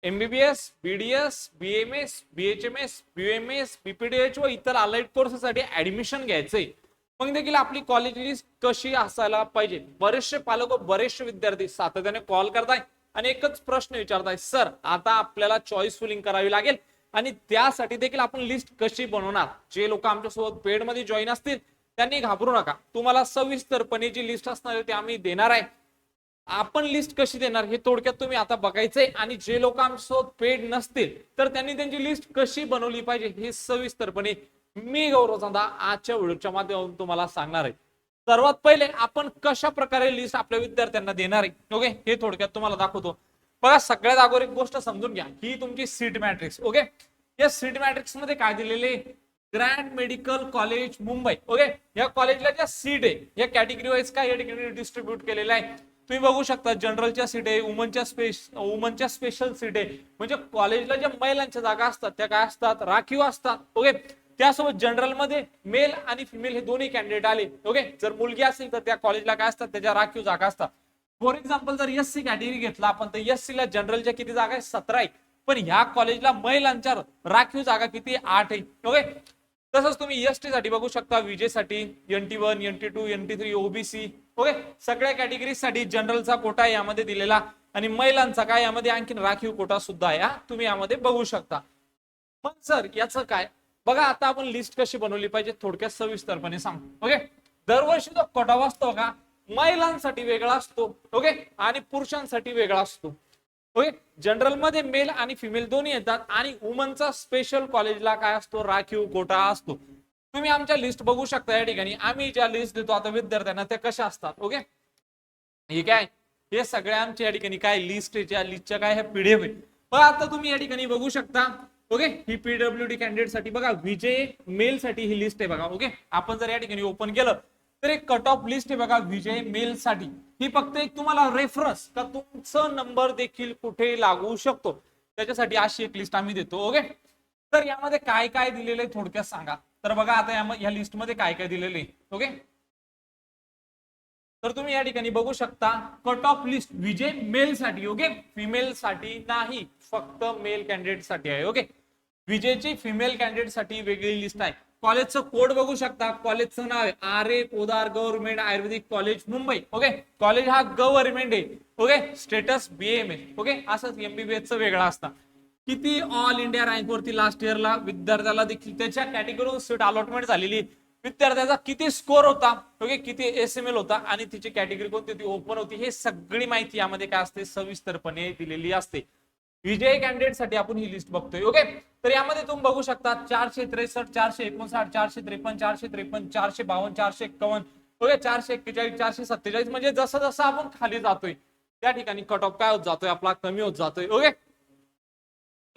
MBBS, BDS, BMS, BHMS, BMS, BPDH व इतर allied कोर्ससाठी ऍडमिशन घ्यायचंय, मग देखील आपली कॉलेज लिस्ट कशी असायला पाहिजे. बरेचसे पालक व बरेचसे विद्यार्थी सातत्याने कॉल करताय आणि एकच प्रश्न विचारताय, सर आता आपल्याला चॉईस फिलिंग करावी लागेल आणि त्यासाठी देखील आपण लिस्ट कशी बनवणार. जे लोक आमच्यासोबत पेड मध्ये जॉईन असतील त्यांनी घाबरू नका, तुम्हाला सविस्तरपणे जी लिस्ट असणार आहे ती आम्ही देणार आहे. आपण लिस्ट कशी देणार हे थोडक्यात तुम्ही आता बघायचंय, आणि जे लोक आमच्यासोबत पेड नसतील तर त्यांनी त्यांची लिस्ट कशी बनवली पाहिजे हे सविस्तरपणे मी गौरव चांदा आजच्या व्हिडिओच्या माध्यमातून तुम्हाला सांगणार आहे. सर्वात पहिले आपण कशा प्रकारे लिस्ट आपल्या विद्यार्थ्यांना देणार आहे ओके हे थोडक्यात तुम्हाला दाखवतो. बघा, सगळ्यात अगोदर एक गोष्ट समजून घ्या, ही तुमची सीट मॅट्रिक्स ओके. या सीट मॅट्रिक्स मध्ये काय दिलेले, grand medical college Mumbai okay. या कॉलेजला ज्या सीट आहे या कॅटेगरी वाईज काय या ठिकाणी डिस्ट्रीब्यूट केलेलं आहे. तुम्ही बघू शकता, जनरलच्या सीट आहे, वुमनच्या स्पेशल सीट आहे. म्हणजे कॉलेजला ज्या महिलांच्या जागा असतात त्या काय असतात, राखीव असतात ओके. त्यासोबत जनरल मध्ये मेल आणि फिमेल हे दोन्ही कॅन्डिडेट आले ओके. जर मुलगी असेल तर त्या कॉलेजला काय असतात, त्याच्या राखीव जागा असतात. फॉर एक्झाम्पल जर एससी कॅटेगरी घेतला आपण तर एससी ला जनरलच्या किती जागा आहे, 17 आहे. पण ह्या कॉलेजला महिलांच्या राखीव जागा किती, 8 आहे ओके. तसंच तुम्ही एसटी साठी बघू शकता, विजेसाठी NT1, NT2, NT3, OBC okay. सगळ्या कॅटेगरीसाठी जनरलचा कोटा यामध्ये दिलेला आणि महिलांचा काय यामध्ये आणखी राखीव कोटा सुद्धा आहे, तुम्ही यामध्ये बघू शकता. मग सर याचं काय, बघा आता आपण लिस्ट कशी बनवली पाहिजे थोडक्यात सविस्तरपणे सांगतो ओके. दरवर्षी तो कट असतो का, महिलांसाठी वेगळा असतो ओके आणि पुरुषांसाठी वेगळा असतो ओके. जनरल मध्ये मेल आणि फिमेल दोन्ही येतात आणि वुमनचा स्पेशल कॉलेजला काय असतो, राखीव कोटा असतो. तुम्ही आमच्या लिस्ट बघू शकता या ठिकाणी. आम्ही ज्या लिस्ट देतो आता विद्यार्थ्यांना त्या कशा असतात ओके. हे काय, हे सगळ्या आमच्या या ठिकाणी काय लिस्ट लिस्टच्या काय PDF आहे. पण आता तुम्ही या ठिकाणी बघू शकता ओके. ही PWD कॅन्डिडेट साठी बघा, विजय मेल साठी ही लिस्ट आहे बघा ओके. आपण जर या ठिकाणी ओपन केलं तर एक कट ऑफ लिस्ट आहे बघा विजय मेल साठी. ही फक्त एक तुम्हाला रेफरन्स का तुमचा नंबर देखील कुठे लागू शकतो त्याच्यासाठी अशी एक लिस्ट आम्ही देतो ओके. तर यामध्ये काय काय दिलेलं आहे थोडक्यात सांगा. तर बघा आता या लिस्ट मध्ये काय काय दिलेलं आहे ओके. तर तुम्ही या ठिकाणी बघू शकता, कट ऑफ लिस्ट विजय मेल साठी ओके, फिमेल साठी नाही, फक्त मेल कॅन्डिडेट साठी आहे ओके. विजयची फिमेल कॅन्डिडेट साठी वेगळी लिस्ट आहे. कॉलेजचं कोड बघू शकता, कॉलेजचं नाव आहे RA पोदार गव्हर्नमेंट आयुर्वेदिक कॉलेज मुंबई ओके. कॉलेज हा गव्हर्नमेंट आहे ओके. Status BAMS okay. असंच MBBS चं वेगळं असतं. किती ऑल इंडिया रँक वरती लास्ट इयरला विद्यार्थ्याला देखील त्याच्या कॅटेगरीवर सीट अलॉटमेंट झालेली, विद्यार्थ्याचा किती स्कोर होता ओके, किती SML होता आणि तिची कॅटेगरी कोणती होती, ओपन होती, हे सगळी माहिती यामध्ये काय असते, सविस्तरपणे दिलेली असते. विजय कॅन्डिडेट साठी आपण ही लिस्ट बघतोय ओके. तर यामध्ये तुम्ही बघू शकता 463, 459, 453, 453, 452, 451 ओके, 441, 447. म्हणजे जसं जसं आपण खाली जातोय त्या ठिकाणी कट ऑफ काय होत जातोय आपला, कमी होत जातोय ओके.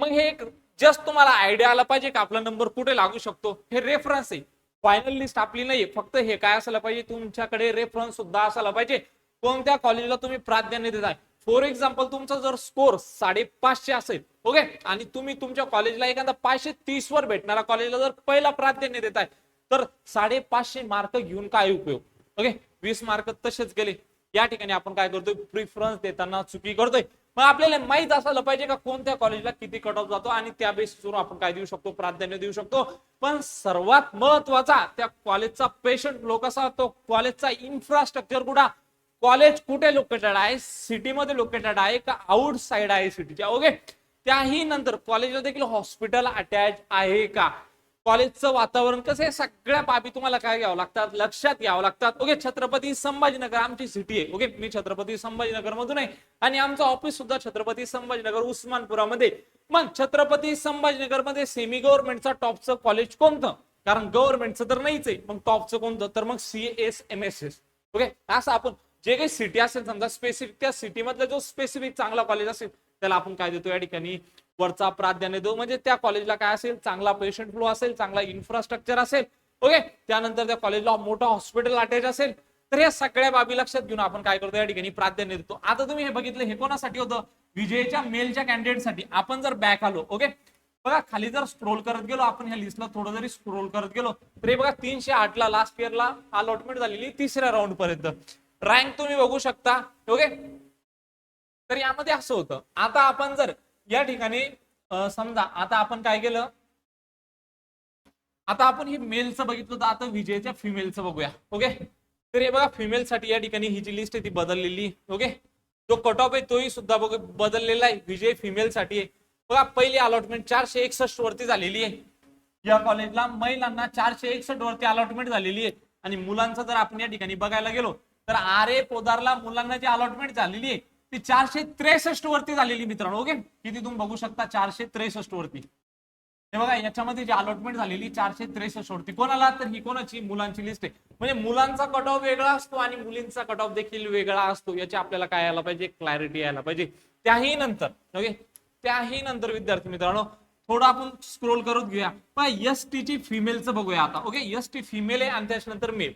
मग हे एक जस्ट तुम्हाला आयडिया आला पाहिजे का आपला नंबर कुठे लागू शकतो. हे रेफरन्स आहे, फायनल लिस्ट आपली नाही. फक्त हे काय असायला पाहिजे, तुमच्याकडे रेफरन्स सुद्धा असायला पाहिजे कोणत्या कॉलेजला तुम्ही प्राधान्य देताय. फॉर एक्झाम्पल तुमचा जर स्कोर 550 असेल ओके आणि तुम्ही तुमच्या कॉलेजला एखादा 530 वर भेटणारा कॉलेजला जर पहिला प्राधान्य देताय तर 550 मार्क घेऊन काय उपयोग ओके. 20 मार्क तसेच गेले. या ठिकाणी आपण काय करतोय, प्रिफरन्स देताना चुकी करतोय. मग आपल्याला माहित असायला पाहिजे का कोणत्या कॉलेजला किती कट ऑफ जातो आणि त्या बेसिसवर आपण काय देऊ शकतो, प्राधान्य देऊ शकतो. पण सर्वात महत्वाचा त्या कॉलेजचा पेशंट फ्लो कसा, तो कॉलेजचा इन्फ्रास्ट्रक्चर कुठं, कॉलेज कुठे लोकेटेड आहे, सिटीमध्ये लोकेटेड आहे का आउटसाइड आहे सिटीच्या ओके. त्याही नंतर कॉलेजला देखील हॉस्पिटल अटॅच आहे का, कॉलेजचं वातावरण कसं आहे, सगळ्या बाबी तुम्हाला काय घ्यावं लागतात, लक्षात घ्यावं लागतात ओके. छत्रपती संभाजीनगर आमची सिटी आहे ओके. मी छत्रपती संभाजीनगर मधून आहे आणि आमचं ऑफिस सुद्धा छत्रपती संभाजीनगर उस्मानपुरामध्ये. मग छत्रपती संभाजीनगर मध्ये सेमी गव्हर्नमेंटचा टॉपचं कॉलेज कोणतं, कारण गव्हर्नमेंटचं तर नाहीच आहे, मग टॉपचं कोणतं, तर मग CSMSS ओके. असं आपण जे काही सिटी असेल समजा स्पेसिफिक, त्या सिटी मधला जो स्पेसिफिक चांगला कॉलेज असेल त्याला आपण काय देतो या ठिकाणी, वरचा प्राधान्य देऊ. म्हणजे त्या कॉलेजला काय असेल, चांगला पेशंट फ्लो असेल, चांगला इन्फ्रास्ट्रक्चर असेल ओके. त्यानंतर त्या कॉलेजला मोठा हॉस्पिटल अटॅच असेल. तर या सगळ्या बाबी लक्षात घेऊन आपण काय करतो, या ठिकाणी प्राधान्य देतो. आता तुम्ही हे बघितलं, हे कोणासाठी होतं, विजयच्या मेलच्या कॅन्डिडेटसाठी. आपण जर बॅक आलो ओके, बघा खाली जर स्क्रोल करत गेलो आपण, ह्या लिस्टला थोडं जरी स्क्रोल करत गेलो तरी बघा 308 ला लास्ट इयरला अलॉटमेंट झालेली, तिसऱ्या राऊंड पर्यंत रँक तुम्ही बघू शकता ओके. तर यामध्ये असं होतं. आता आपण जर या ठिकाणी समजा आता आपण काय केलं, आता आपण हे मेलचं बघितलं तर आता विजयच्या फिमेलचं बघूया. ओके, तर हे बघा फिमेल साठी या ठिकाणी ही जी लिस्ट आहे ती बदललेली. ओके, जो कट ऑफ आहे तोही सुद्धा बदललेला आहे. विजय फिमेल साठी आहे बघा. पहिली अलॉटमेंट 461 वरती झालेली आहे. या कॉलेजला महिलांना 461 वरती अलॉटमेंट झालेली आहे. आणि मुलांचं जर आपण या ठिकाणी बघायला गेलो तर आरे पोदारला मुलांना जी अलॉटमेंट झालेली आहे ती 463 वरती झालेली मित्रांनो. ओके, किती तुम्ही बघू शकता 463 वरती. हे बघा याच्यामध्ये जी अलॉटमेंट झालेली 463 वरती कोणाला, तर ही कोणाची, मुलांची लिस्ट आहे. म्हणजे मुलांचा कट ऑफ वेगळा असतो आणि मुलींचा कट ऑफ देखील वेगळा असतो. याची आपल्याला काय यायला पाहिजे, क्लॅरिटी यायला पाहिजे. त्याही नंतर विद्यार्थी मित्रांनो थोडं आपण स्क्रोल करत घेऊया. एस टी ची फिमेलचं बघूया आता. ओके, एस टी फिमेल आहे आणि त्याच्यानंतर मेल.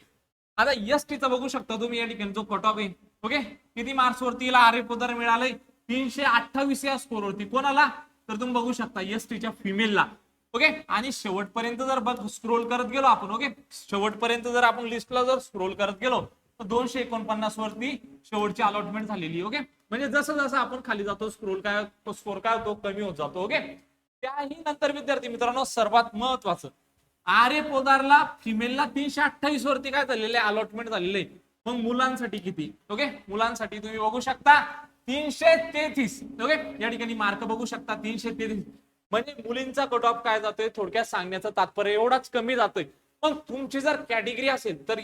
आता एस टीचा बघू शकता तुम्ही या ठिकाणी जो कट ऑफ आहे. ओके, किती मार्क्स वरती आरे पोदार मिळालंय, 328 या स्कोर वरती. कोणाला, तर तुम्ही बघू शकता एस टीच्या फिमेलला. ओके, आणि शेवटपर्यंत जर स्क्रोल करत गेलो आपण, ओके शेवटपर्यंत जर आपण लिस्टला जर स्क्रोल करत गेलो तर 249 वरती शेवटची अलॉटमेंट झालेली. ओके, म्हणजे जसं जसं आपण खाली जातो स्क्रोल काय स्कोर काय होतो, कमी होत जातो. ओके, त्याही नंतर विद्यार्थी मित्रांनो सर्वात महत्वाचं, आरे पोदारला फिमेलला 328 वरती काय झालेलं आहे, अलॉटमेंट झालेलं आहे. मग मुलांसाठी किती, ओके मुलांसाठी तुम्ही बघू शकता 333. ओके, या ठिकाणी मार्क बघू शकता 333. म्हणजे मुलींचा कट ऑफ काय जातोय, थोडक्यात सांगण्याचं तात्पर्य एवढाच कमी जातोय. पण तुमची जर कॅटेगरी असेल तर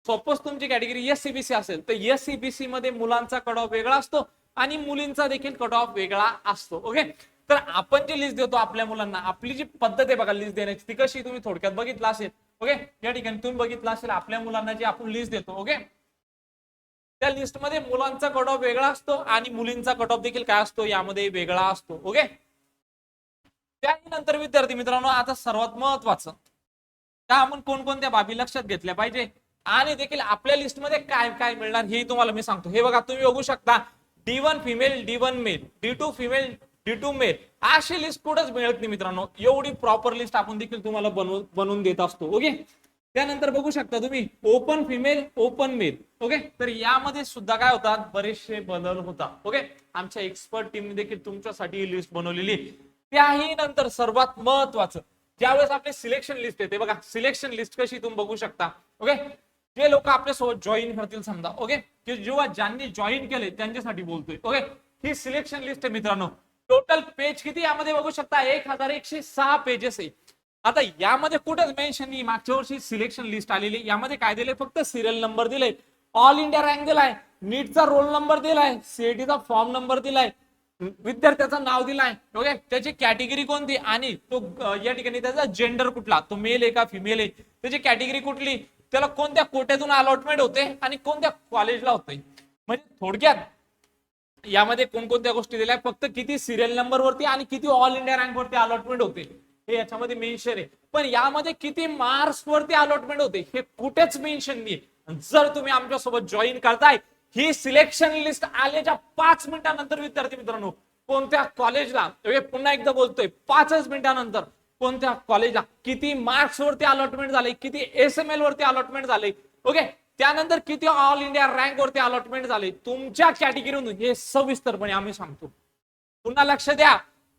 सपोज तुमची कॅटेगरी एससीबीसी असेल तर एससीबीसी मध्ये मुलांचा कट ऑफ वेगळा असतो आणि मुलींचा देखील कट ऑफ वेगळा असतो. ओके, तर आपण जे लिस्ट देतो आपल्या मुलांना, आपली जी पद्धत आहे बघा लिस्ट देण्याची ती कशी तुम्ही थोडक्यात बघितलं असेल. ओके, या ठिकाणी तुम्ही बघितलं असेल आपल्या मुलांना जी आपण लिस्ट देतो. ओके, त्या लिस्ट मध्ये मुलांचा कट ऑफ वेगळा असतो आणि मुलींचा कट ऑफ देखील काय असतो, यामध्ये वेगळा असतो. ओके, त्यानंतर विद्यार्थी मित्रांनो आता सर्वात महत्वाचं, त्या आपण कोणकोणत्या बाबी लक्षात घेतल्या पाहिजे आणि देखील आपल्या लिस्टमध्ये काय काय मिळणार हे तुम्हाला मी सांगतो. हे बघा तुम्ही बघू शकता D1 female, D1 male, D2 female, D2 male, अशी लिस्ट कुठंच मिळत नाही मित्रांनो. एवढी प्रॉपर लिस्ट आपण देखील तुम्हाला बनवून देत असतो. ओके, त्यानंतर बघू शकता तुम्ही open female, open male. Okay, तर यामध्ये सुद्धा काय होतात, बरेचसे बदल होतात. ओके, आमच्या एक्सपर्ट टीमने देखील तुमच्यासाठी ही लिस्ट बनवलेली. त्याही नंतर सर्वात महत्वाचं, ज्यावेळेस आपली सिलेक्शन लिस्ट येते बघा, सिलेक्शन लिस्ट कशी तुम्ही बघू शकता. ओके, जे लोक आपल्यासोबत जॉईन करतील समजा, ओके की जेव्हा ज्यांनी जॉईन केले त्यांच्यासाठी बोलतोय. ओके, ही सिलेक्शन लिस्ट आहे मित्रांनो. टोटल पेज किती यामध्ये बघू शकता, 1106 पेजेस आहे. आता यामध्ये कुठंच मेन्शन नाही, मागच्या वर्षी सिलेक्शन लिस्ट आलेली, यामध्ये काय दिले, फक्त सिरियल नंबर दिले, ऑल इंडिया रँक दिलाय, नीटचा रोल नंबर दिलाय, सीईटीचा फॉर्म नंबर दिलाय, विद्यार्थ्याचं नाव दिलाय. ओके, त्याची कॅटेगरी कोणती आणि तो या ठिकाणी त्याचा जेंडर कुठला, तो मेल आहे का फिमेल आहे, त्याची कॅटेगरी कुठली, त्याला कोणत्या कोट्यातून अलॉटमेंट होते आणि कोणत्या कॉलेजला होते. म्हणजे थोडक्यात यामध्ये कोणकोणत्या गोष्टी दिल्या, फक्त किती सिरियल नंबर वरती आणि किती ऑल इंडिया रँक वरती अलॉटमेंट होते हे याच्यामध्ये मेन्शन आहे. पण यामध्ये किती मार्क्स वरती अलॉटमेंट होते हे कुठेच मेन्शन नाही. जर तुम्ही आमच्यासोबत जॉईन करताय, ही सिलेक्शन लिस्ट आल्याच्या 5 मिनिटांनंतर विद्यार्थी मित्रांनो कोणत्या कॉलेजला, पुन्हा एकदा बोलतोय 5च मिनिटांनंतर कोणत्या कॉलेजला किती मार्क्स वरती अलॉटमेंट झाले, किती एसएमएल वरती अलॉटमेंट झाले, ओके त्यानंतर किती ऑल इंडिया रँक वरती अलॉटमेंट झाले तुमच्या कॅटेगरीतून, हे सविस्तरपणे आम्ही सांगतो. पुन्हा लक्ष द्या,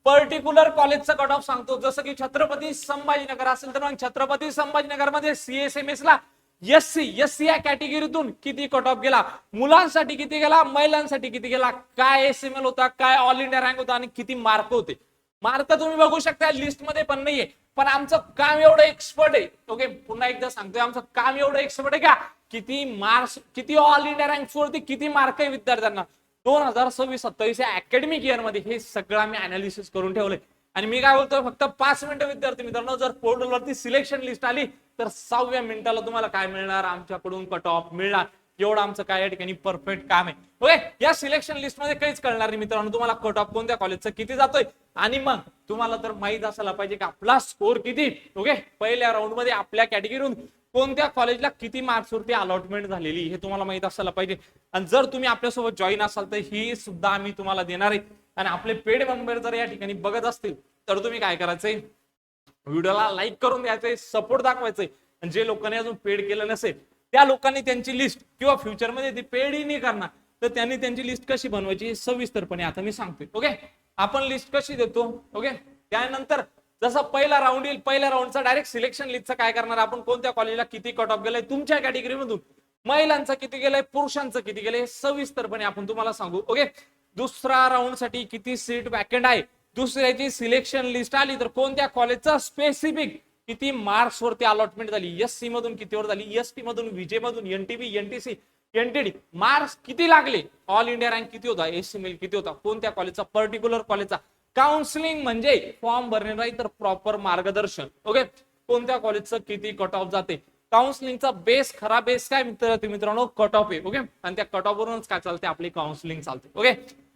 पर्टिक्युलर कॉलेजचा कट ऑफ सांगतो. जसं की छत्रपती संभाजीनगर असेल तर मग छत्रपती संभाजीनगर मध्ये सीएसएमएस ला एससी या कॅटेगरीतून किती कट ऑफ गेला, मुलांसाठी किती गेला, महिलांसाठी किती गेला, काय एसएमएल होता, काय ऑल इंडिया रँक होता आणि किती मार्क होते. मार्क तुम्ही बघू शकता लिस्ट मध्ये पण नाहीये, पण आमचं काम एवढं एक्सपर्ट आहे. ओके, पुन्हा एकदा सांगतोय, आमचं काम एवढं एक्सपर्ट आहे का, किती मार्क्स, किती ऑल इंडिया रँक वरती किती मार्क आहे विद्यार्थ्यांना 2026-27 या अकॅडमिक इयर मध्ये, हे सगळं आम्ही अनालिसिस करून ठेवलंय. आणि मी काय बोलतोय, फक्त 5 मिनिटं विद्यार्थी मित्रांनो, जर पोर्टलवरती सिलेक्शन लिस्ट आली तर 6व्या मिनिटाला तुम्हाला काय मिळणार, आमच्याकडून कट ऑफ मिळणार. एवढं आमचं काय या ठिकाणी परफेक्ट काम आहे. ओके, या सिलेक्शन लिस्ट मध्ये काहीच कळणार नाही मित्रांनो, तुम्हाला कट ऑफ कोणत्या कॉलेजचा किती जातोय आणि मग तुम्हाला तर माहित असायला पाहिजे की आपला स्कोर किती. ओके, पहिल्या राऊंड मध्ये आपल्या कॅटेगरीतून कोणत्या कॉलेजला किती मार्क्स वरती अलॉटमेंट झालेली हे तुम्हाला माहित असायला पाहिजे. आणि जर तुम्ही आपल्यासोबत जॉईन असाल तर ही सुद्धा आम्ही तुम्हाला देणार आहे. आणि आपले पेड मेंबर जर या ठिकाणी बघत असतील तर तुम्ही काय करायचंय, व्हिडिओला लाईक करून द्यायचंय, सपोर्ट दाखवायचंय. आणि जे लोकांनी अजून पेड केलं नसेल त्या लोकांनी त्यांची लिस्ट, किंवा फ्युचरमध्ये ती पेडही नाही करणार तर त्यांनी त्यांची लिस्ट कशी बनवायची सविस्तरपणे आता मी सांगतोय. ओके, आपण लिस्ट कशी देतो. ओके, त्यानंतर जसं पहिला राऊंड येईल, पहिल्या राऊंडचा डायरेक्ट सिलेक्शन लिस्टचं काय करणार आपण, कोणत्या कॉलेजला किती कट ऑफ गेलाय तुमच्या कॅटेगरीमधून, महिलांचं किती गेलंय, पुरुषांचं किती गेलंय, सविस्तरपणे आपण तुम्हाला सांगू. ओके, दुसरा राऊंड साठी किती सीट वॅकंट आहे, दुसऱ्याची सिलेक्शन लिस्ट आली तर कोणत्या कॉलेजचा स्पेसिफिक किती मार्क्स वरती अलॉटमेंट झाली, एससी मधून कितीवर झाली, एसटी मधून, विजे मधून, एनटीबी, एनटीसी, एनटीडी, मार्क्स किती लागले, ऑल इंडिया रँक किती होता, एससी मेल किती होता, कोणत्या कॉलेजचा, पर्टिक्युलर कॉलेजचा. काउन्सिलिंग म्हणजे फॉर्म भरणे नाही तर प्रॉपर मार्गदर्शन. ओके, कोणत्या कॉलेजचं किती कट ऑफ जाते. काउन्सिलिंगचा बेस, खरा बेस काय मित्रांनो, कट ऑफ आहे. ओके, आणि त्या कट ऑफ वरूनच काय चालते, आपली काउन्सिलिंग चालते. ओके,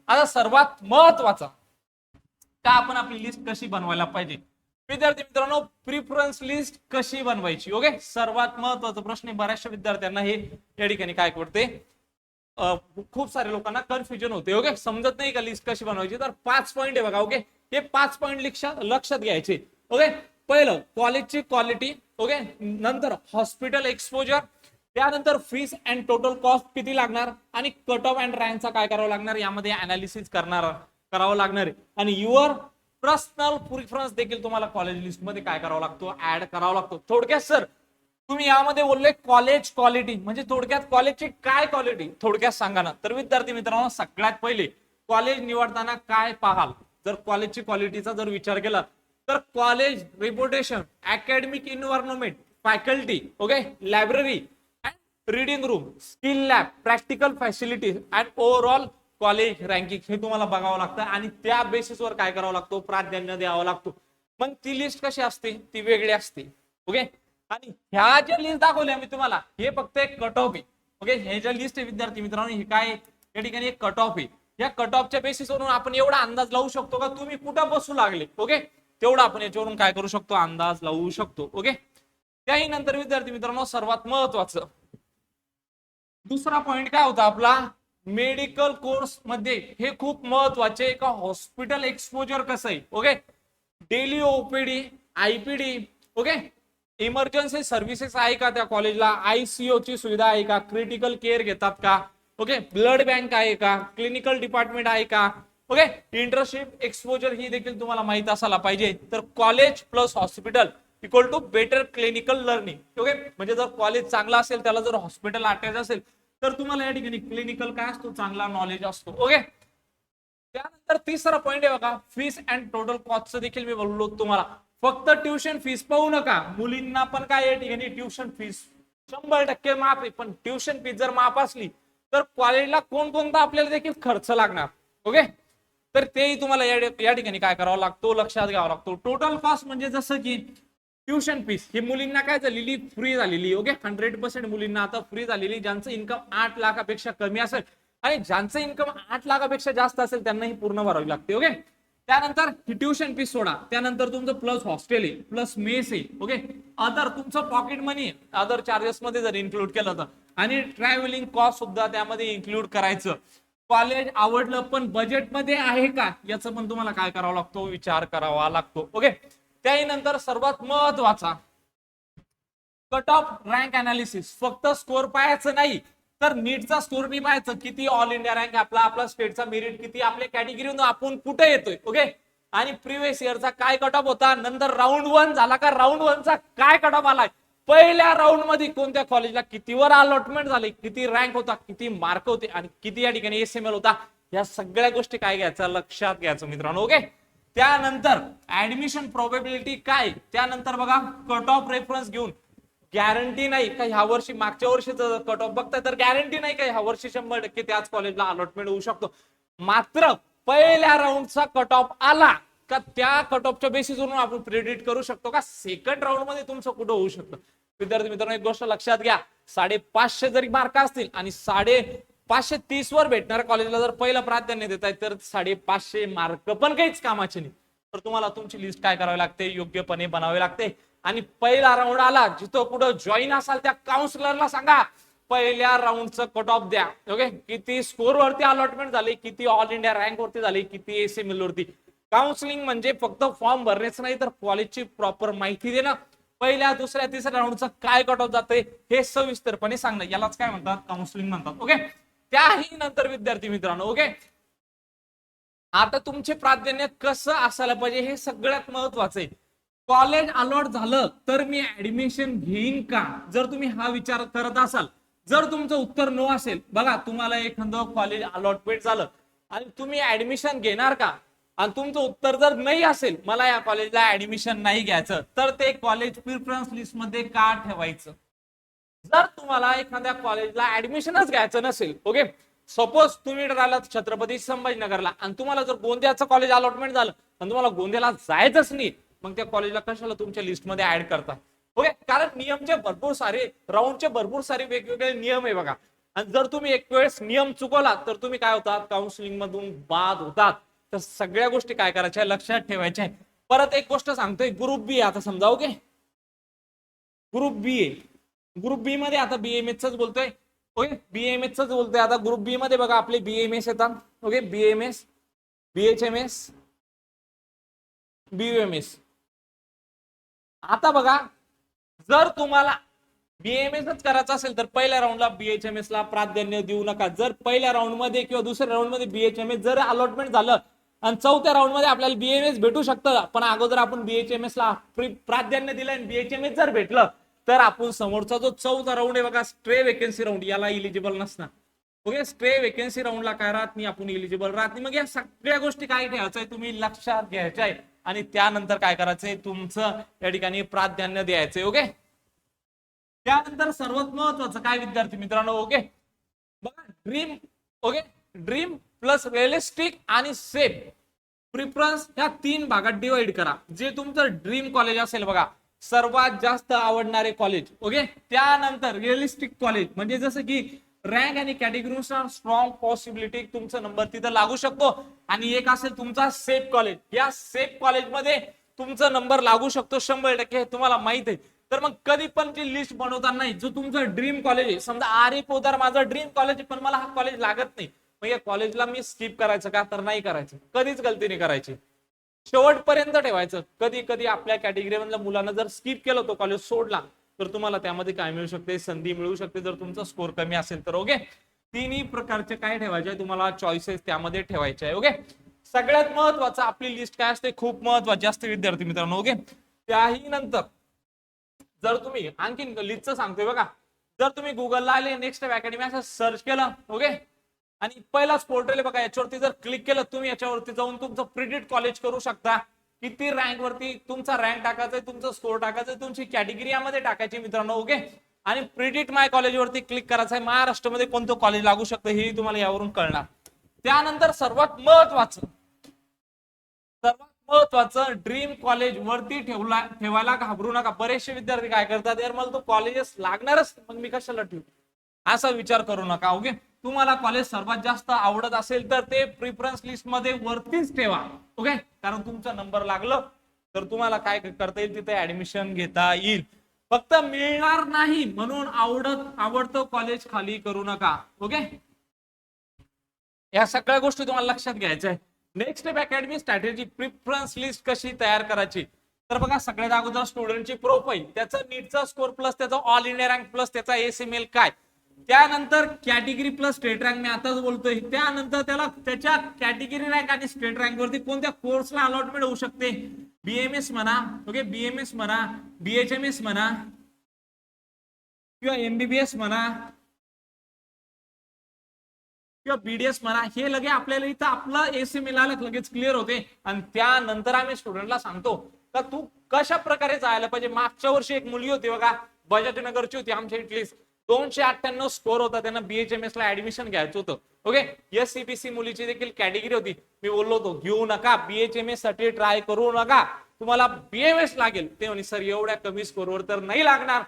आता सर्वात महत्वाचा का आपण आपली लिस्ट कशी बनवायला पाहिजे. विद्यार्थी मित्रांनो, प्रिफरन्स लिस्ट कशी बनवायची. ओके, सर्वात महत्वाचा प्रश्न आहे, बऱ्याचशा विद्यार्थ्यांना हे या ठिकाणी काय करते, खूप सारे लोकांना कन्फ्युजन होते. ओके, समजत नाही का लिस्ट कशी बनवायची. तर 5 पॉईंट आहे बघा. ओके, हे 5 पॉईंट लक्षात घ्यायचे. ओके, पहिलं कॉलेजची क्वालिटी. ओके, नंतर हॉस्पिटल एक्सपोजर, त्यानंतर फीस अँड टोटल कॉस्ट किती लागणार, आणि कट ऑफ अँड रँकचा काय करावं लागणार, यामध्ये अनालिसिस करावं लागणार आहे. आणि युअर पर्सनल प्रिफरन्स देखील तुम्हाला कॉलेज लिस्ट मध्ये काय करावं लागतो, ऍड करावा लागतो. थोडक्यात सर तुम्ही यामध्ये बोलले कॉलेज क्वालिटी, म्हणजे थोडक्यात कॉलेजची काय क्वालिटी, थोडक्यात सांगा ना. तर विद्यार्थी मित्रांनो, सगळ्यात पहिले कॉलेज निवडताना काय पाहाल, जर कॉलेजची क्वालिटीचा जर विचार केला तर college reputation, academic environment, faculty, okay, library and reading room, skill lab, practical facilities and overall college ranking हे तुम्हाला बघावं लागतं. आणि त्या बेसिसवर काय करावं लागतो, प्राधान्य द्यावं लागतो. मग ती लिस्ट कशी असते, ती वेगळी असते. ओके, आणि ह्या ज्या लिस्ट दाखवल्या मी तुम्हाला, हे फक्त एक कट ऑफ आहे. ओके, हे ज्या लिस्ट आहे विद्यार्थी मित्रांनो, हे काय या ठिकाणी एक कट ऑफ आहे. या कट ऑफच्या बेसिसवरून आपण एवढा अंदाज लावू शकतो का तुम्ही कुठं बसू लागले. ओके, तेवढा आपण याच्यावरून काय करू शकतो, अंदाज लावू शकतो. ओके, त्याही नंतर विद्यार्थी मित्रांनो, सर्वात महत्वाचं दुसरा पॉइंट काय होता आपला, मेडिकल कोर्स मध्ये हे खूप महत्वाचे का हॉस्पिटल एक्सपोजर कसं आहे. Okay, daily OPD, IPD, okay, emergency services आहे का त्या कॉलेजला, आयसीयू ची सुविधा आहे का, क्रिटिकल केअर घेतात का, ओके, ब्लड बँक आहे का, क्लिनिकल डिपार्टमेंट आहे का. ओके, इंटर्नशिप एक्सपोजर ही देखील तुम्हाला माहित असायला पाहिजे. तर college plus hospital equal to better clinical learning. Okay, म्हणजे जर कॉलेज चांगला असेल, त्याला जर हॉस्पिटल अटॅच असेल, तर तुम्हाला या ठिकाणी क्लिनिकल काय असतो, चांगला नॉलेज असतो. ओके, त्यानंतर तिसरा पॉइंट आहे बघा, फीस अँड टोटल कॉस्ट देखील मी बोललो तुम्हाला. फक्त ट्युशन फीस पाहू नका, मुलींना पण काय या ठिकाणी ट्युशन फीस 100% माफ आहे. पण ट्युशन फीस जर माफ असली तर कॉलेजला कोणकोणता आपल्याला देखील खर्च लागणार. ओके, तर तेही तुम्हाला या ठिकाणी काय करावं लागतो, लक्षात घ्यावा लागतो. टोटल कॉस्ट म्हणजे जसं की ट्युशन फीस ही मुलींना काय झालेली, फ्री झालेली. ओके, 100% मुलींना आता फ्री झालेली. ज्यांचं इन्कम 8 लाखापेक्षा कमी असेल आणि ज्यांचं इन्कम 8 लाखापेक्षा जास्त असेल त्यांना ही पूर्ण भरावी लागते. ओके, त्यानंतर ही ट्युशन फीस सोडा, त्यानंतर तुमचं प्लस हॉस्टेल आहे, प्लस मेस आहे. ओके, अदर तुमचं पॉकेट मनी, अदर चार्जेस मध्ये जर इन्क्लूड केलं तर, आणि ट्रॅव्हलिंग कॉस्ट सुद्धा त्यामध्ये इन्क्लूड करायचं. कॉलेज आवडलं पण बजेटमध्ये आहे का, याचं पण तुम्हाला काय करावं लागतो, विचार करावा लागतो. ओके, त्याही नंतर सर्वात महत्वाचा कट ऑफ रँक अनालिसिस. फक्त स्कोर पाहायचं नाही तर नीटचा स्कोर नाही पाहायचं, किती ऑल इंडिया रँक आपला स्टेटचा मेरिट किती, आपल्या कॅटेगरीतून आपण कुठे येतोय. ओके, आणि प्रिव्हियस इयरचा काय कट ऑफ होता, नंतर राऊंड 1 झाला का, राऊंड 1चा काय कट ऑफ आलाय, पहिल्या राऊंड मध्ये कोणत्या कॉलेजला कितीवर अलॉटमेंट झाले, किती रँक होता, किती मार्क होते आणि किती या ठिकाणी एसएमएल होता, या सगळ्या गोष्टी काय घ्यायचं, लक्षात घ्यायचं मित्रांनो. ओके, त्यानंतर ऍडमिशन प्रोबेबिलिटी काय, त्यानंतर बघा कट ऑफ रेफरन्स घेऊन गॅरंटी नाही का ह्या वर्षी मागच्या वर्षीचं कट ऑफ बघताय तर गॅरंटी नाही का ह्या वर्षी 100% त्याच कॉलेजला अलॉटमेंट होऊ शकतो. मात्र पहिल्या राऊंडचा कट ऑफ आला का त्या कट ऑफच्या बेसिसवरून आपण प्रेडिक्ट करू शकतो का सेकंड राऊंड मध्ये तुमचं कुठं होऊ शकतं. विद्यार्थी मित्रांनो, एक गोष्ट लक्षात घ्या, 550 जरी मार्क असतील आणि 530 वर भेटणाऱ्या कॉलेजला जर पहिलं प्राधान्य देताय तर 550 मार्क पण काहीच कामाचे नाही. तर तुम्हाला तुमची लिस्ट काय करावी लागते, योग्यपणे बनावी लागते. आणि पहिला राऊंड आला, जिथं कुठं जॉईन असाल त्या काउन्सिलरला सांगा पहिल्या राऊंडचं कट ऑफ द्या. ओके, किती स्कोर वरती अलॉटमेंट झाले, किती ऑल इंडिया रँक वरती झाले, किती एसएमएल वरती. काउन्सिलिंग म्हणजे फक्त फॉर्म भरण्याच नाही तर कॉलेजची प्रॉपर माहिती देणं, पहिल्या दुसऱ्या तिसऱ्या राऊंडचं काय कट ऑफ जाते हे सविस्तरपणे सांगणं, यालाच काय म्हणतात, काउन्सिलिंग म्हणतात. ओके, त्याही नंतर विद्यार्थी मित्रांनो, ओके, आता तुमचे प्राधान्य कसं असायला पाहिजे हे सगळ्यात महत्वाचं आहे. कॉलेज अलॉट झालं तर मी ऍडमिशन घेईन का, जर तुम्ही हा विचार करत असाल, जर तुमचं उत्तर नो असेल, बघा तुम्हाला एखादं कॉलेज अलॉटमेंट झालं आणि तुम्ही ऍडमिशन घेणार का, आणि तुमचं उत्तर जर नाही असेल मला या कॉलेजला ऍडमिशन नाही घ्यायचं, तर ते कॉलेज प्रिफरन्स लिस्ट मध्ये का ठेवायचं. जर तुम्हाला एखाद्या कॉलेजला ऍडमिशनच घ्यायचं नसेल, ओके, सपोज तुम्ही राहिलात छत्रपती संभाजीनगरला आणि तुम्हाला जर गोंदियाचं कॉलेज अलॉटमेंट झालं आणि तुम्हाला गोंदियाला जायचंच नाही, मग त्या कॉलेजला कशाला तुमच्या लिस्टमध्ये ऍड करता. ओके, कारण नियमचे भरपूर सारे, राऊंडचे भरपूर सारे वेगवेगळे नियम आहे बघा. आणि जर तुम्ही एक वेळेस नियम चुकवला तर तुम्ही काय होतात, काउन्सिलिंग मधून बाद होतात. तर सगळ्या गोष्टी काय करायच्या, लक्षात ठेवायच्या. परत एक गोष्ट सांगतोय, ग्रुप बी आता समजा, ओके, ग्रुप बी आहे, ग्रुप बी मध्ये आता बीएमएस बोलतोय, ओके, बीएमएस बोलतोय. आता ग्रुप बी मध्ये बघा आपले बीएमएस येतात, ओके, बीएमएस, बीएचएमएस, बीएमएस. आता बघा, जर तुम्हाला बीएमएसच करायचं असेल तर पहिल्या राऊंडला बीएचएमएस ला प्राधान्य देऊ नका. जर पहिल्या राऊंड मध्ये किंवा दुसऱ्या राऊंड मध्ये बीएचएमएस जर अलॉटमेंट झालं आणि चौथ्या राऊंड मध्ये आपल्याला बीएमएस भेटू शकतं, पण अगोदर आपण बीएचएमएस ला प्राधान्य दिलं आणि बीएचएमएस जर भेटलं तर आपण समोरचा जो चौथा राऊंड आहे बघा, स्ट्रे वेकेन्सी राऊंड, याला इलिजिबल नसणार. ओके, स्ट्रे वेकेन्सी राऊंडला काय राहत नाही, आपण इलिजिबल राहत नाही. मग या सगळ्या गोष्टी काय ठेवायचंय, तुम्ही लक्षात घ्यायच्या आहे आणि त्यानंतर काय करायचंय, तुमचं या ठिकाणी प्राधान्य द्यायचंय. ओके, त्यानंतर सर्वात महत्वाचं काय विद्यार्थी मित्रांनो, ओके, बघा dream, okay, dream plus realistic आणि सेफ प्रिफरन्स या 3 भागात डिवाइड करा. जे तुमचं ड्रीम कॉलेज असेल बघा, सर्वात जास्त आवडणारे कॉलेज, ओके, त्यानंतर रिअलिस्टिक कॉलेज म्हणजे जसं की रँक आणि कॅटेगरीनुसार स्ट्रॉंग पॉसिबिलिटी तुमचा नंबर तिथं लागू शकतो, आणि एक असेल तुमचा सेफ कॉलेज, या सेफ कॉलेजमध्ये तुमचा नंबर लागू शकतो 100%, तुम्हाला माहित आहे. तर मग कधी पण ती लिस्ट बनवताना नाही, जो तुमचं ड्रीम कॉलेज आहे, समजा आरे पोदार माझं ड्रीम कॉलेज पण मला हा कॉलेज लागत नाही, मग या कॉलेजला मी स्किप करायचं का, तर नाही करायचं, कधीच गलती नाही करायची, शेवटपर्यंत ठेवायचं. कधी कधी आपल्या कॅटेगरी मधल्या मुलांना जर स्किप केलं तो कॉलेज सोडला तर तुम्हाला त्यामध्ये काय मिळू शकते, संधी मिळू शकते, जर तुमचा स्कोर कमी असेल तर. ओके, तिन्ही प्रकारचे काय ठेवायचे तुम्हाला, चॉईसेस त्यामध्ये ठेवायचे आहे. ओके, सगळ्यात महत्वाचं आपली लिस्ट काय असते, खूप महत्वाची असते विद्यार्थी मित्रांनो. ओके, त्याही नंतर जर तुम्ही आणखीन लिस्टचं सांगतोय बघा, जर तुम्ही गुगलला आले नेक्स्ट अकॅडमी असं सर्च केलं, ओके, आणि पहिलाच पोर्टल बघा, याच्यावरती जर क्लिक केलं तुम्ही, याच्यावरती जाऊन तुमचं प्रिडिक्ट कॉलेज करू शकता. किती रँक वरती तुमचा रँक टाकायचा, तुमचा स्कोर टाकायचा, तुमची कॅटेगरी यामध्ये टाकायची मित्रांनो. ओके, आणि प्रिडिक्ट माय कॉलेज वरती क्लिक करायचं आहे. महाराष्ट्रामध्ये कोणतं कॉलेज लागू शकतं हे तुम्हाला यावरून कळणार. त्यानंतर सर्वात महत्वाचं ड्रीम कॉलेज वरती ठेवायला घाबरू नका. बरेचसे विद्यार्थी काय करतात, यार मला तो कॉलेजेस लागणारच, मग मी कशाला ठेवू, असा विचार करू नका. ओके, तुम्हाला कॉलेज सर्वात जास्त आवडत असेल तर ते प्रिफरन्स लिस्ट मध्ये वरतीच ठेवा. ओके, कारण तुमचा नंबर लागलं तर तुम्हाला काय करता येईल, तिथे ऍडमिशन घेता येईल. फक्त मिळणार नाही म्हणून आवडतं कॉलेज खाली करू नका. ओके, या सगळ्या गोष्टी तुम्हाला लक्षात घ्यायच्या आहे. Next step academy strategy, preference list कशी तयार करायची. तर बघा, सगळ्यात अगोदर स्टुडंटची प्रोफाईल, त्याचा नीटचा स्कोर प्लस त्याचा ऑल इंडिया रँक प्लस त्याचा एसएमएल काय, त्यानंतर कॅटेगरी प्लस स्टेट रँक मी आताच बोलतोय, त्यानंतर त्याला त्याच्या कॅटेगरी रँक आणि स्टेट रँक वरती कोणत्या कोर्सला अलॉटमेंट होऊ शकते, बीएमएस म्हणा, ओके, बीएमएस म्हणा, बीएचएमएस म्हणा किंवा एमबीबीएस म्हणा किंवा बीडीएस म्हणा, हे लगे आपल्याला इथं आपलं एसएमएल लगेच क्लिअर होते. आणि त्यानंतर आम्ही स्टुडंटला सांगतो का तू कशा प्रकारे जायला पाहिजे. मागच्या वर्षी एक मुलगी होती बघा, बजाजनगरची होती, आमच्या इथली 298 स्कोर होता, त्यांना बीएचएमएस ला ऍडमिशन घ्यायचं होतं. ओके, एससीबीसी मुलीची देखील कॅटेगरी होती. मी बोललो होतो घेऊ नका, बीएचएमएस साठी ट्राय करू नका, तुम्हाला बीएमएस लागेल. ते म्हणे सर एवढ्या कमी स्कोरवर तर नाही लागणार.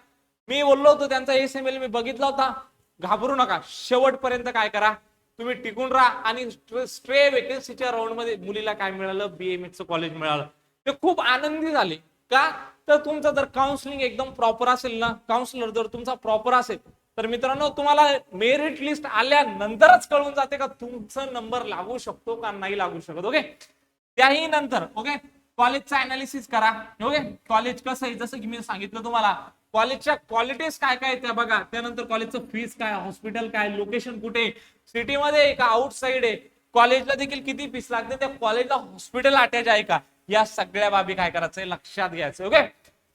मी बोललो होतो त्यांचा एसएमएल मी बघितला होता, घाबरू नका, शेवटपर्यंत काय करा तुम्ही टिकून राहा. आणि स्ट्रे वेकेन्सीच्या राऊंड मध्ये मुलीला काय मिळालं, बीएमएस कॉलेज मिळालं. ते खूप आनंदी झाले का, तर तुमचं जर काउन्सिलिंग एकदम प्रॉपर असेल ना, काउन्सिलर जर तुमचा प्रॉपर असेल तर मित्रांनो तुम्हाला मेरिट लिस्ट आल्यानंतरच कळून जाते का तुमचा नंबर लागू शकतो का नाही लागू शकत. ओके, त्याही नंतर ओके कॉलेजचा अनालिसिस करा. ओके, कॉलेज कसं आहे, जसं की मी सांगितलं तुम्हाला, कॉलेजच्या क्वालिटीज काय काय त्या बघा. त्यानंतर कॉलेजचं फीस काय, हॉस्पिटल काय, लोकेशन कुठे, सिटीमध्ये आहे का आउटसाइड आहे, कॉलेजला देखील किती फीस लागते, त्या कॉलेजला हॉस्पिटल अटॅच आहे का, या सगळ्या बाबी काय करायचंय लक्षात घ्यायचं. ओके.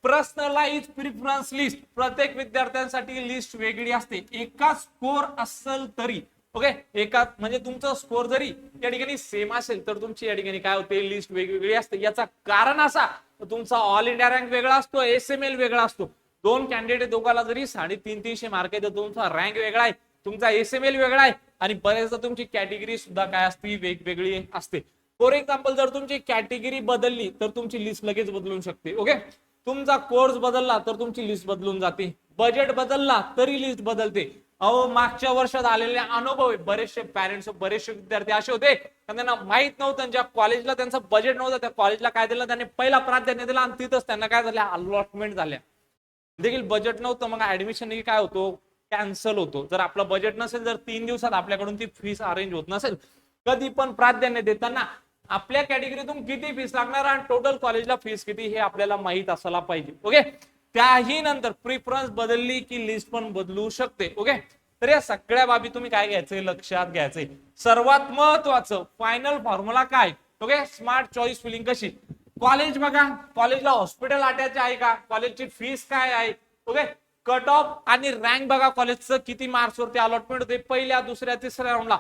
पर्सनलाइज प्रिफरन्स लिस्ट, प्रत्येक विद्यार्थ्यांसाठी लिस्ट वेगळी असते, एका स्कोर असेल तरी. ओके. एका म्हणजे तुमचा स्कोर जरी या ठिकाणी सेम असेल तर तुमची या ठिकाणी काय होते, लिस्ट वेगवेगळी असते. याचा कारण असा, तुमचा ऑल इंडिया रँक वेगळा असतो, एसएमएल वेगळा असतो. दोन कॅन्डिडेट दोघाला जरी 350 मार्क आहे तर तुमचा रँक वेगळा आहे, तुमचा एसएमएल वेगळा आहे, आणि बरेचदा तुमची कॅटेगरी सुद्धा काय असते, वेगवेगळी असते. फॉर एक्झाम्पल जर तुमची कॅटेगरी बदलली तर तुमची लिस्ट लगेच बदलून शकते. ओके. तुमचा कोर्स बदलला तर तुमची लिस्ट बदलून जाते, बजेट बदलला तरी लिस्ट बदलते. अहो, मागच्या वर्षात आलेले अनुभव आहे, बरेचसे पॅरेंट्स बरेचसे विद्यार्थी असे होते त्यांना माहित नव्हतं, ज्या कॉलेजला त्यांचं बजेट नव्हतं त्या कॉलेजला काय दिलं, त्यांनी पहिला प्राधान्य दिला आणि तिथंच त्यांना काय झाल्या, अलॉटमेंट झाल्या. देखील बजेट नव्हतं, मग ऍडमिशन काय होतो, कॅन्सल होतो. जर आपलं बजेट नसेल, जर 3 दिवसात आपल्याकडून ती फीस अरेंज होत नसेल, कधी पण प्राधान्य देताना आपल्या कॅटेगरीतून किती फीस लागणार आणि टोटल कॉलेजला फीस किती हे आपल्याला माहित असायला पाहिजे. ओके. त्याही नंतर प्रिफरन्स बदलली की लिस्ट पण बदलू शकते. ओके. तर या सगळ्या बाबी तुम्ही काय घ्यायचंय, लक्षात घ्यायचंय. सर्वात महत्वाचं फायनल फॉर्म्युला काय. ओके. स्मार्ट चॉईस फिलिंग कशी, कॉलेज बघा, कॉलेजला हॉस्पिटल अटॅच आहे का, कॉलेजची फीस काय आहे. ओके. कट ऑफ आणि रँक बघा, कॉलेजचं किती मार्क्स वरती अलॉटमेंट होते पहिल्या, दुसऱ्या, तिसऱ्या राऊंडला.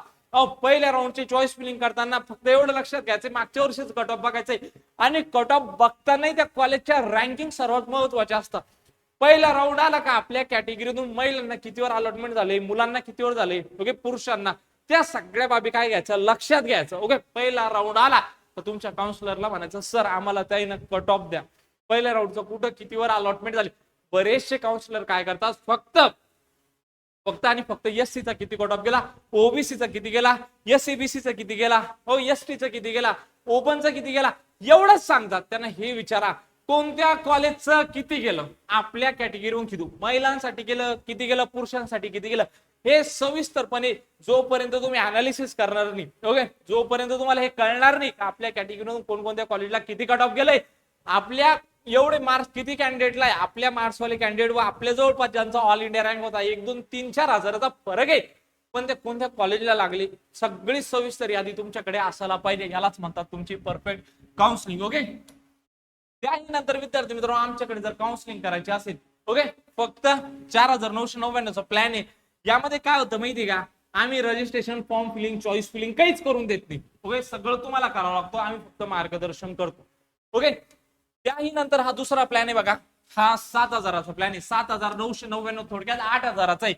पहिल्या राऊंडची चॉईस फिलिंग करताना फक्त एवढं लक्षात घ्यायचं, मागच्या वर्षीच कट ऑफ बघायचंय, आणि कट ऑफ बघतानाही त्या कॉलेजच्या रँकिंग सर्वात महत्वाच्या असतात. पहिला राऊंड आला का, आपल्या कॅटेगरीतून महिलांना कितीवर अलॉटमेंट झाले, मुलांना कितीवर झाले, ओके, पुरुषांना, त्या सगळ्या बाबी काय घ्यायचं, लक्षात घ्यायचं. ओके. पहिला राऊंड आला तर तुमच्या काउन्सिलरला म्हणायचं, सर आम्हाला त्यानं कट ऑफ द्या, पहिल्या राऊंडचं कुठं कितीवर अलॉटमेंट झाली. बरेचसे काउन्सिलर काय करतात, फक्त आणि फक्त एससीचा किती कट ऑफ गेला, ओबीसीचा किती गेला, एससीबीसीचा किती गेला, हो एसटीचा किती गेला, ओपनचा किती गेला, एवढंच सांगतात. त्यांना हे विचारा कोणत्या कॉलेजचं किती गेलं, आपल्या कॅटेगरीवरून किती, महिलांसाठी गेलं किती गेलं, पुरुषांसाठी किती गेलं, हे सविस्तरपणे जोपर्यंत तुम्ही अनालिसिस करणार नाही, ओके, जोपर्यंत तुम्हाला हे कळणार नाही आपल्या कॅटेगरीतून कोणकोणत्या कॉलेजला किती कट ऑफ गेलंय, आपल्या एवढे मार्क्स किती कॅन्डिडेटला आहे, आपल्या मार्क्सवाले कॅन्डिडेट व आपल्या जवळपास ज्यांचा ऑल इंडिया रँक होता 1-2-3-4 हजाराचा फरक आहे, पण ते कोणत्या कॉलेजला लागले, सगळी सविस्तर यादी तुमच्याकडे असायला पाहिजे. यालाच म्हणतात तुमची परफेक्ट काउन्सिलिंग. ओके. त्यानंतर विद्यार्थी मित्रांनो, आमच्याकडे जर काउन्सिलिंग करायची असेल, ओके, फक्त 4,999 प्लॅन आहे. यामध्ये काय होतं माहिती का, आम्ही registration form filling, choice filling काहीच करून देत नाही. ओके. सगळं तुम्हाला करावं लागतं, आम्ही फक्त मार्गदर्शन करतो. ओके. त्याही नंतर हा दुसरा प्लॅन आहे बघा, हा 7,000चा प्लॅन आहे. 7,999 थोडक्यात 8,000चा आहे.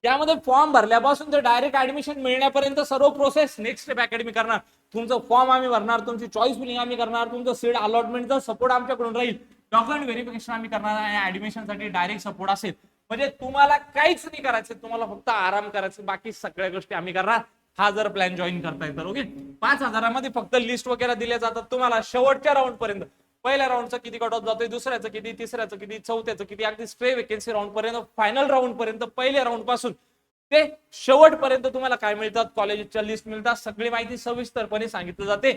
त्यामध्ये फॉर्म भरल्यापासून ते डायरेक्ट ऍडमिशन मिळण्यापर्यंत सर्व प्रोसेस नेक्स्ट स्टेप अकॅडमी करणार. तुमचं फॉर्म आम्ही भरणार, तुमची चॉईस फिलिंग आम्ही करणार, तुमचं सीट अलॉटमेंटचा सपोर्ट आमच्याकडून राहील, डॉक्युमेंट व्हेरिफिकेशन आम्ही करणार आणि ऍडमिशनसाठी डायरेक्ट सपोर्ट असेल. म्हणजे तुम्हाला काहीच नाही करायचं, तुम्हाला फक्त आराम करायचं, बाकी सगळ्या गोष्टी आम्ही करणार. हा जर प्लॅन जॉईन करता येतात. ओके. 5,000मध्ये फक्त लिस्ट वगैरे दिल्या जातात तुम्हाला शेवटच्या राऊंड पर्यंत. पहिल्या राऊंडचा किती कट ऑफ जातोय, दुसऱ्याचं किती, तिसऱ्याचं किती, चौथ्याचं किती, अगदी स्टे वेकेन्सी राऊंड पर्यंत, फायनल राऊंड पर्यंत, पहिल्या राऊंड पासून ते शेवटपर्यंत तुम्हाला काय मिळतात, कॉलेजच्या लिस्ट मिळतात. सगळी माहिती सविस्तरपणे सांगितलं जाते.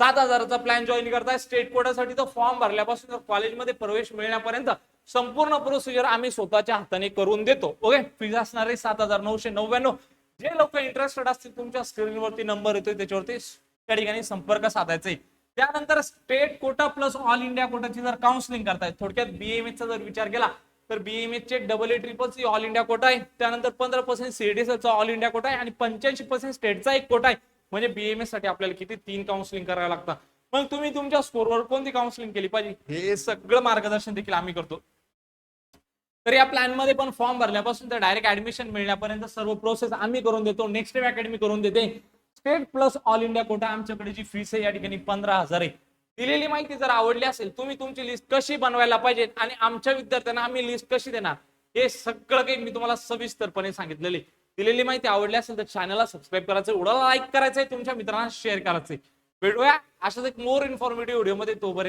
7,000चा प्लॅन जॉईन करताय, स्टेट कोटासाठी तो फॉर्म भरल्यापासून कॉलेजमध्ये प्रवेश मिळण्यापर्यंत संपूर्ण प्रोसिजर आम्ही स्वतःच्या हाताने करून देतो. ओके. फीज असणार आहे 7,999. जे लोक इंटरेस्टेड असतील, तुमच्या स्क्रीनवरती नंबर येतोय त्याच्यावरती त्या ठिकाणी संपर्क साधायचा. त्यानंतर state quota plus all India कोटाची जर काउन्सिलिंग करताय, थोडक्यात बीएमएस चा जर विचार केला तर बीएमएस चे AA-CCC ऑल इंडिया कोटा आहे, त्यानंतर 15% सीडीएसचा ऑल इंडिया कोटा आहे आणि 85% स्टेटचा एक कोटा आहे. म्हणजे बीएमएस साठी आपल्याला किती 3 काउन्सिलिंग करायला लागतात. मग तुम्ही तुमच्या स्कोरवर कोणती काउन्सिलिंग केली पाहिजे हे सगळं मार्गदर्शन देखील आम्ही करतो. तर या प्लॅन मध्ये पण फॉर्म भरल्यापासून तर डायरेक्ट ऍडमिशन मिळण्यापर्यंत सर्व प्रोसेस आम्ही करून देतो. नेक्स्ट स्टेप अकॅडमी करून देते. State plus all India quota आमच्याकडे जी फीस आहे या ठिकाणी 15,000 आहे. दिलेली माहिती जर आवडली असेल, तुम्ही तुमची लिस्ट कशी बनवायला पाहिजे आणि आमच्या विद्यार्थ्यांना आम्ही लिस्ट कशी देणार, हे सगळं काही मी तुम्हाला सविस्तरपणे सांगितलेले. दिलेली माहिती आवडली असेल तर चॅनलला सबस्क्राईब करायचं, उडाला लाईक करायचंय, तुमच्या मित्रांना शेअर करायचंय. भेटूया अशाच एक मोर इन्फॉर्मेटिव्ह व्हिडिओ मध्ये. तोपर्यंत